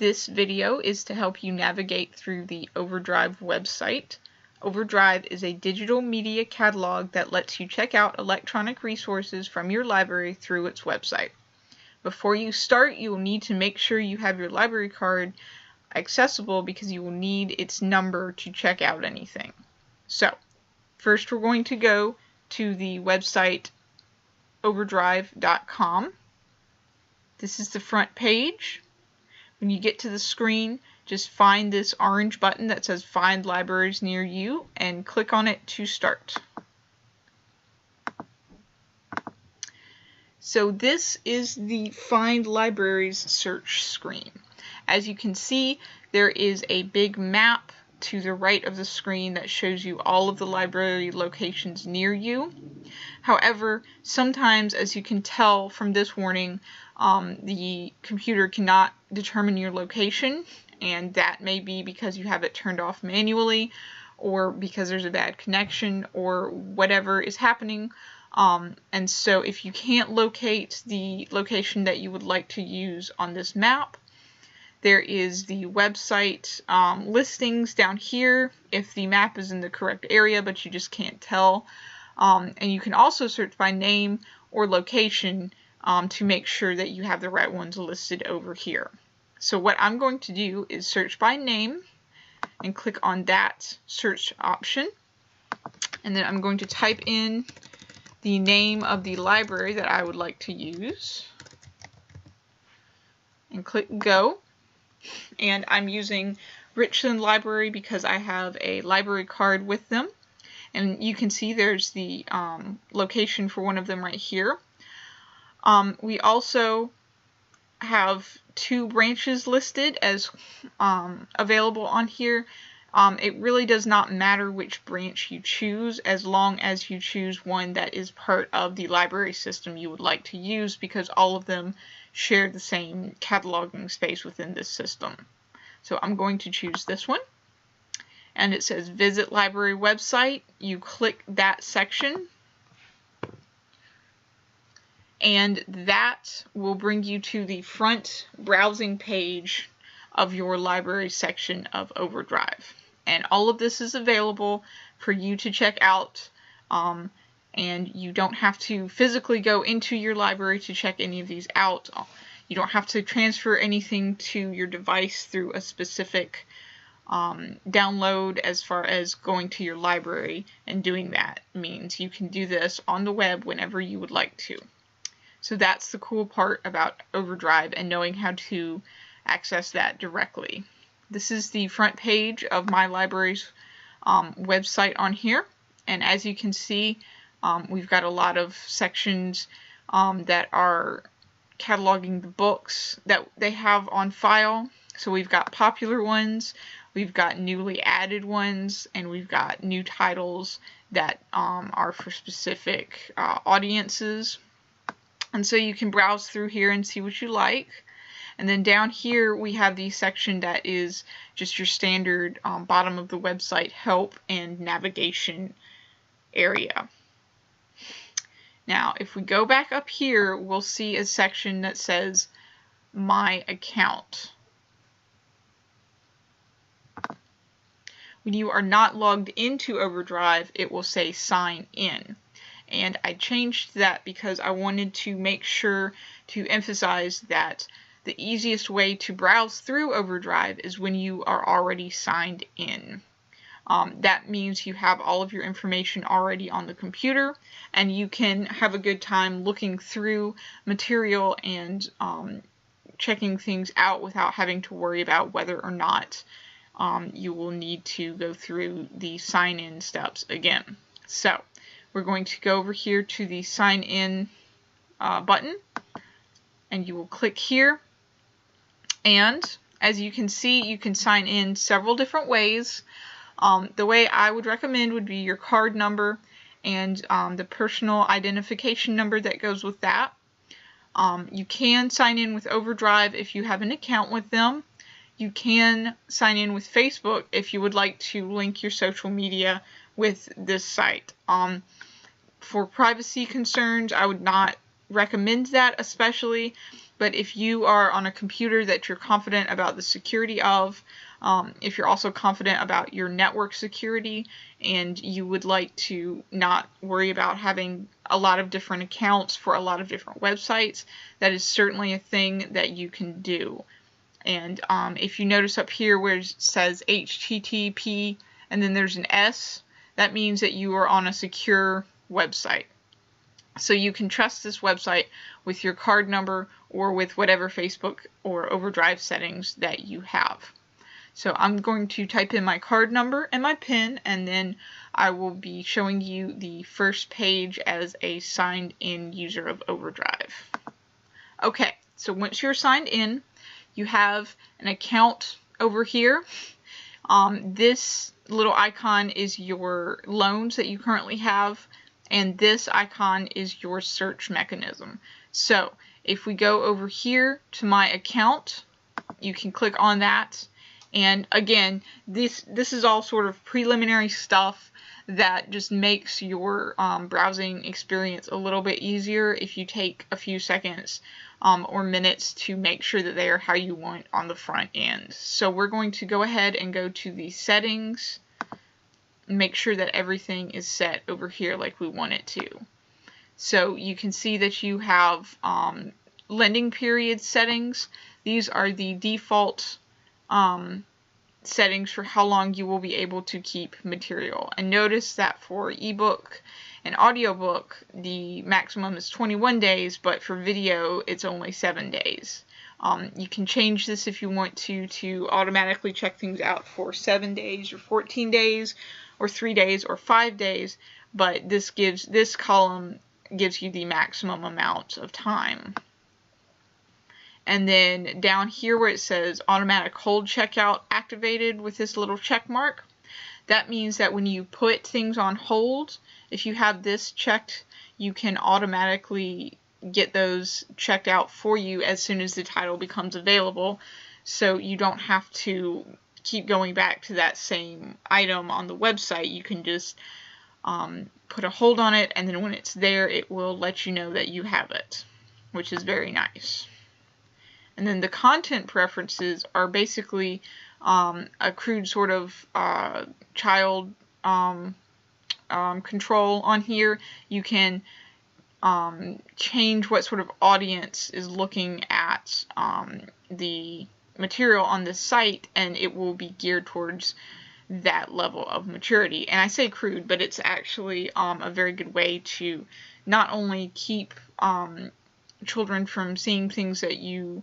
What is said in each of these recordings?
This video is to help you navigate through the OverDrive website. OverDrive is a digital media catalog that lets you check out electronic resources from your library through its website. Before you start, you will need to make sure you have your library card accessible because you will need its number to check out anything. So, first we're going to go to the website overdrive.com. This is the front page. When you get to the screen, just find this orange button that says Find Libraries Near You and click on it to start. So this is the Find Libraries search screen. As you can see, there is a big map to the right of the screen that shows you all of the library locations near you. However, sometimes, as you can tell from this warning, the computer cannot determine your location, and that may be because you have it turned off manually, or because there's a bad connection, or whatever is happening. And so if you can't locate the location that you would like to use on this map, there is the website listings down here if the map is in the correct area, but you just can't tell. And you can also search by name or location to make sure that you have the right ones listed over here. So what I'm going to do is search by name and click on that search option. And then I'm going to type in the name of the library that I would like to use and click go. And I'm using Richland Library because I have a library card with them. And you can see there's the location for one of them right here. We also have 2 branches listed as available on here. It really does not matter which branch you choose as long as you choose one that is part of the library system you would like to use, because all of them share the same cataloging space within this system. So I'm going to choose this one, and it says Visit Library Website. You click that section, and that will bring you to the front browsing page of your library section of OverDrive. And all of this is available for you to check out, and you don't have to physically go into your library to check any of these out. You don't have to transfer anything to your device through a specific download as far as going to your library and doing that. Means you can do this on the web whenever you would like to. So that's the cool part about OverDrive and knowing how to access that directly. This is the front page of my library's website on here, and as you can see, we've got a lot of sections that are cataloging the books that they have on file. So we've got popular ones, we've got newly added ones, and we've got new titles that are for specific audiences. And so you can browse through here and see what you like. And then down here we have the section that is just your standard bottom of the website help and navigation area. Now if we go back up here, we'll see a section that says My Account. When you are not logged into OverDrive, it will say Sign In. And I changed that because I wanted to make sure to emphasize that the easiest way to browse through OverDrive is when you are already signed in. That means you have all of your information already on the computer, and you can have a good time looking through material and checking things out without having to worry about whether or not you will need to go through the sign-in steps again. So we're going to go over here to the Sign In button, and you will click here. And as you can see, you can sign in several different ways. The way I would recommend would be your card number and the personal identification number that goes with that. You can sign in with OverDrive if you have an account with them. You can sign in with Facebook if you would like to link your social media with this site. For privacy concerns, I would not recommend that especially, but if you are on a computer that you're confident about the security of, if you're also confident about your network security and you would like to not worry about having a lot of different accounts for a lot of different websites, that is certainly a thing that you can do. And if you notice up here where it says HTTP and then there's an S, that means that you are on a secure website. So you can trust this website with your card number or with whatever Facebook or OverDrive settings that you have. So I'm going to type in my card number and my PIN, and then I will be showing you the first page as a signed in user of OverDrive. Okay, so once you're signed in, you have an account over here. This little icon is your loans that you currently have, and this icon is your search mechanism. So if we go over here to my account, you can click on that. And again, this is all sort of preliminary stuff that just makes your browsing experience a little bit easier if you take a few seconds or minutes to make sure that they are how you want on the front end. So we're going to go ahead and go to the settings, make sure that everything is set over here like we want it to. So you can see that you have lending period settings. These are the default settings for how long you will be able to keep material. And notice that for ebook and audiobook, the maximum is 21 days, but for video, it's only 7 days. You can change this if you want to automatically check things out for 7 days or 14 days or 3 days or 5 days, but this column gives you the maximum amount of time. And then down here where it says automatic hold checkout activated with this little check mark, that means that when you put things on hold, if you have this checked, you can automatically get those checked out for you as soon as the title becomes available, so you don't have to keep going back to that same item on the website. You can just put a hold on it, and then when it's there, it will let you know that you have it, which is very nice. And then the content preferences are basically a crude sort of child control on here. You can change what sort of audience is looking at the material on this site, and it will be geared towards that level of maturity. And I say crude, but it's actually a very good way to not only keep children from seeing things that you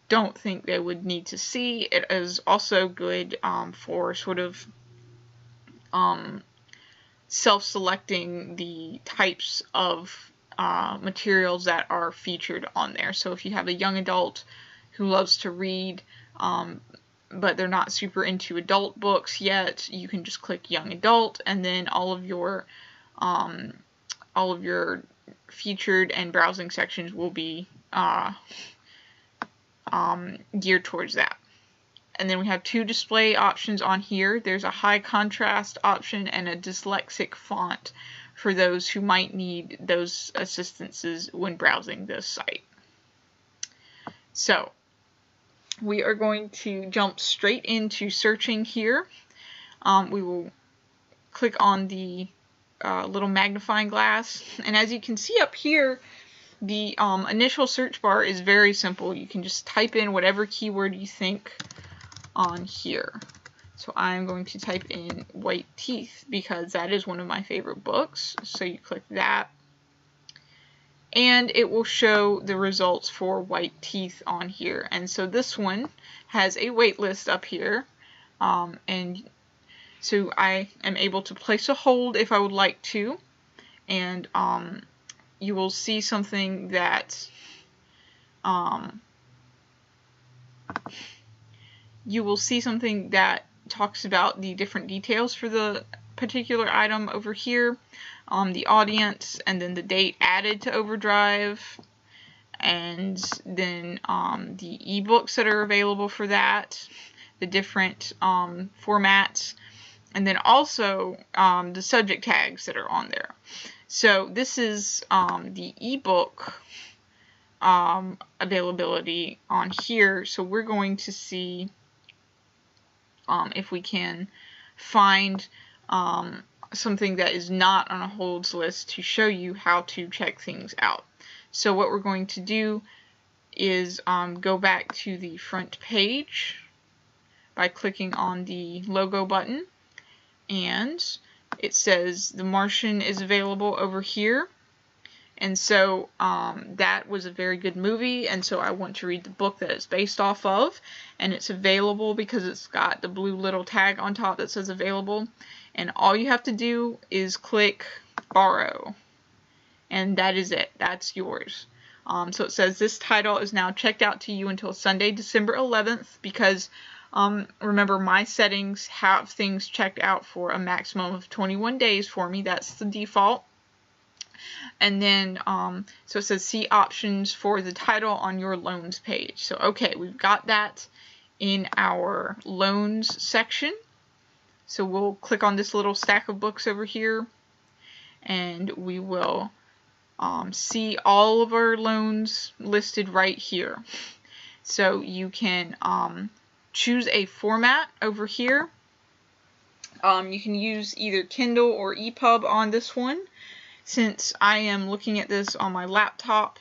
don't think they would need to see, it is also good for sort of self-selecting the types of materials that are featured on there. So if you have a young adult who loves to read, but they're not super into adult books yet, you can just click young adult, and then all of your featured and browsing sections will be geared towards that. And then we have two display options on here. There's a high contrast option and a dyslexic font for those who might need those assistances when browsing this site. So we are going to jump straight into searching here. We will click on the little magnifying glass, and as you can see up here, the initial search bar is very simple. You can just type in whatever keyword you think on here. So I'm going to type in white teeth because that is one of my favorite books. So you click that, and it will show the results for white teeth on here. And so this one has a wait list up here, and so I am able to place a hold if I would like to, and you will see something that talks about the different details for the particular item over here, the audience, and then the date added to OverDrive, and then the ebooks that are available for that, the different formats, and then also the subject tags that are on there. So this is the ebook availability on here. So we're going to see if we can find something that is not on a holds list to show you how to check things out. So what we're going to do is go back to the front page by clicking on the logo button, and it says The Martian is available over here. And so that was a very good movie, and so I want to read the book that it's based off of, and it's available because it's got the blue little tag on top that says available, and all you have to do is click borrow, and that is it. That's yours. So it says this title is now checked out to you until Sunday, December 11th, because remember, my settings have things checked out for a maximum of 21 days for me. That's the default. And then, so it says see options for the title on your loans page. So, okay, we've got that in our loans section. So we'll click on this little stack of books over here, and we will see all of our loans listed right here. So you can choose a format over here. You can use either Kindle or EPUB on this one. Since I am looking at this on my laptop,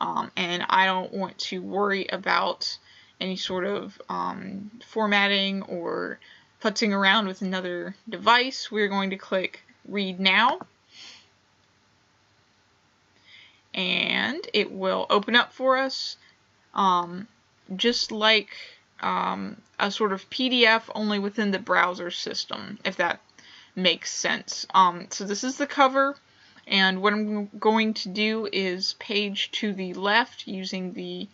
and I don't want to worry about any sort of formatting or putzing around with another device, we're going to click Read Now. And it will open up for us just like a sort of PDF, only within the browser system, if that makes sense. So this is the cover. And what I'm going to do is page to the left using the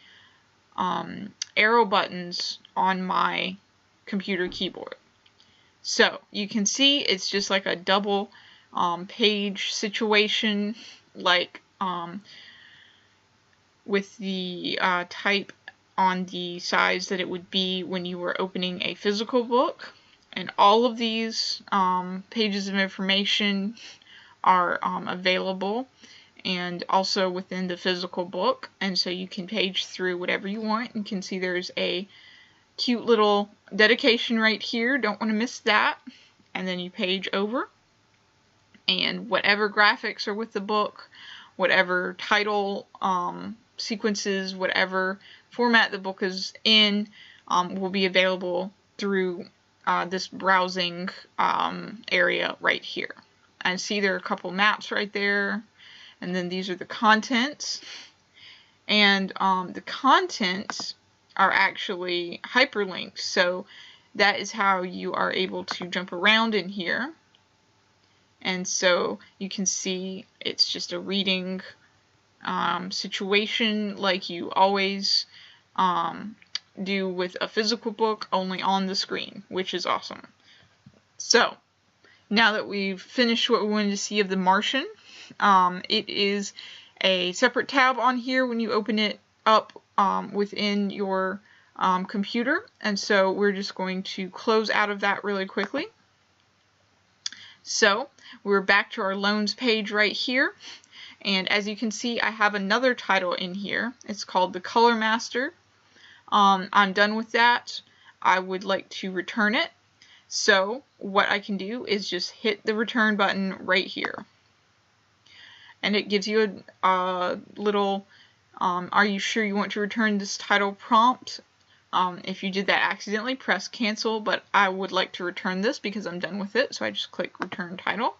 arrow buttons on my computer keyboard. So you can see it's just like a double page situation, like with the type on the size that it would be when you were opening a physical book. And all of these pages of information are available and also within the physical book, and so you can page through whatever you want. You can see there's a cute little dedication right here, don't want to miss that, and then you page over, and whatever graphics are with the book, whatever title sequences, whatever format the book is in, will be available through this browsing area right here. And see there are a couple maps right there, and then these are the contents, and the contents are actually hyperlinked, so that is how you are able to jump around in here. And so you can see it's just a reading situation like you always do with a physical book, only on the screen, which is awesome. So now that we've finished what we wanted to see of The Martian, it is a separate tab on here when you open it up within your computer, and so we're just going to close out of that really quickly. So we're back to our loans page right here, and as you can see, I have another title in here. It's called The Color Master. I'm done with that. I would like to return it. So what I can do is just hit the return button right here. And it gives you a little, are you sure you want to return this title prompt? If you did that accidentally, press cancel, but I would like to return this because I'm done with it. So I just click return title.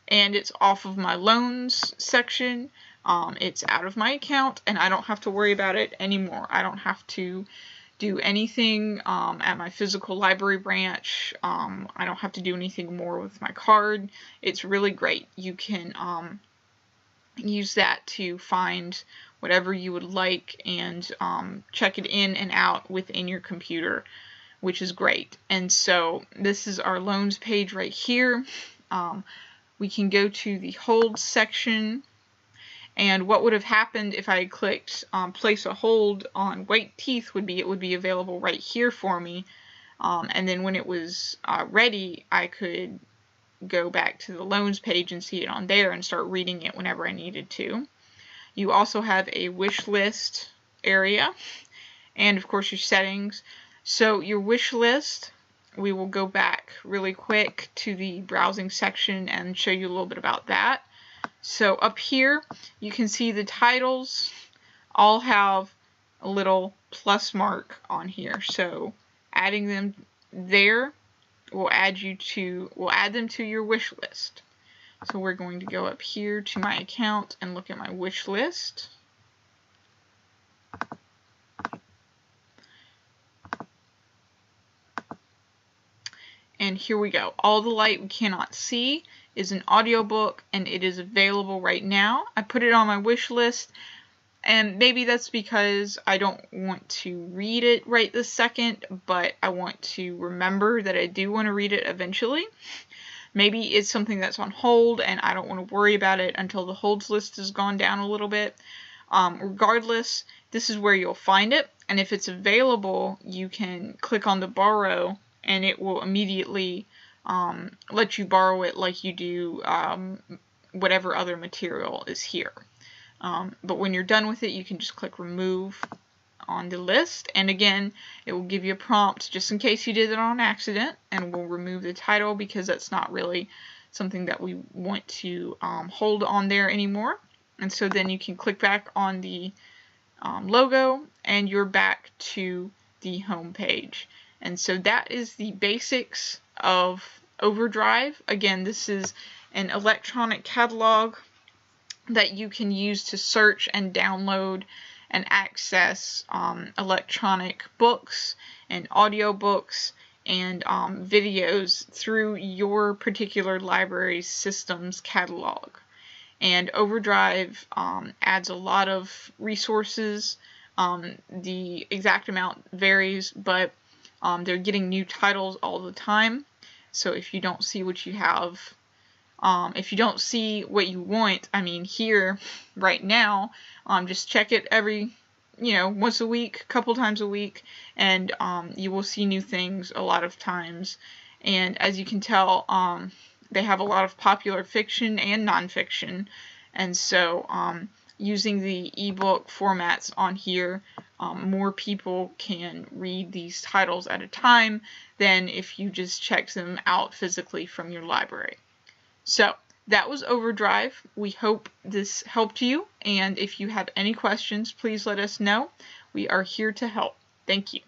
And it's off of my loans section. It's out of my account, and I don't have to worry about it anymore. I don't have to do anything at my physical library branch. I don't have to do anything more with my card. It's really great. You can use that to find whatever you would like and check it in and out within your computer, which is great. And so this is our loans page right here. We can go to the hold section. And what would have happened if I had clicked place a hold on white teeth would be it would be available right here for me. And then when it was ready, I could go back to the loans page and see it on there and start reading it whenever I needed to. You also have a wish list area, and of course your settings. So your wish list, we will go back really quick to the browsing section and show you a little bit about that. So up here you can see the titles all have a little plus mark on here. So adding them there will add them to your wish list. So we're going to go up here to my account and look at my wish list. And here we go. All the Light We Cannot See is an audiobook, and it is available right now. I put it on my wish list, and maybe that's because I don't want to read it right this second, but I want to remember that I do want to read it eventually. Maybe it's something that's on hold, and I don't want to worry about it until the holds list has gone down a little bit. Regardless, this is where you'll find it, and if it's available, you can click on the borrow, and it will immediately let you borrow it like you do whatever other material is here. But when you're done with it, you can just click remove on the list, and again it will give you a prompt just in case you did it on accident, and we'll remove the title because that's not really something that we want to hold on there anymore. And so then you can click back on the logo, and you're back to the home page. And so that is the basics of OverDrive. Again, this is an electronic catalog that you can use to search and download and access electronic books and audiobooks and videos through your particular library's systems catalog. And OverDrive adds a lot of resources. The exact amount varies, but they're getting new titles all the time. So if you don't see what you have, if you don't see what you want, I mean, here right now, just check it every, once a week, a couple times a week, and you will see new things a lot of times. And as you can tell, they have a lot of popular fiction and nonfiction, and so using the ebook formats on here, more people can read these titles at a time than if you just checked them out physically from your library. So that was OverDrive. We hope this helped you, and if you have any questions, please let us know. We are here to help. Thank you.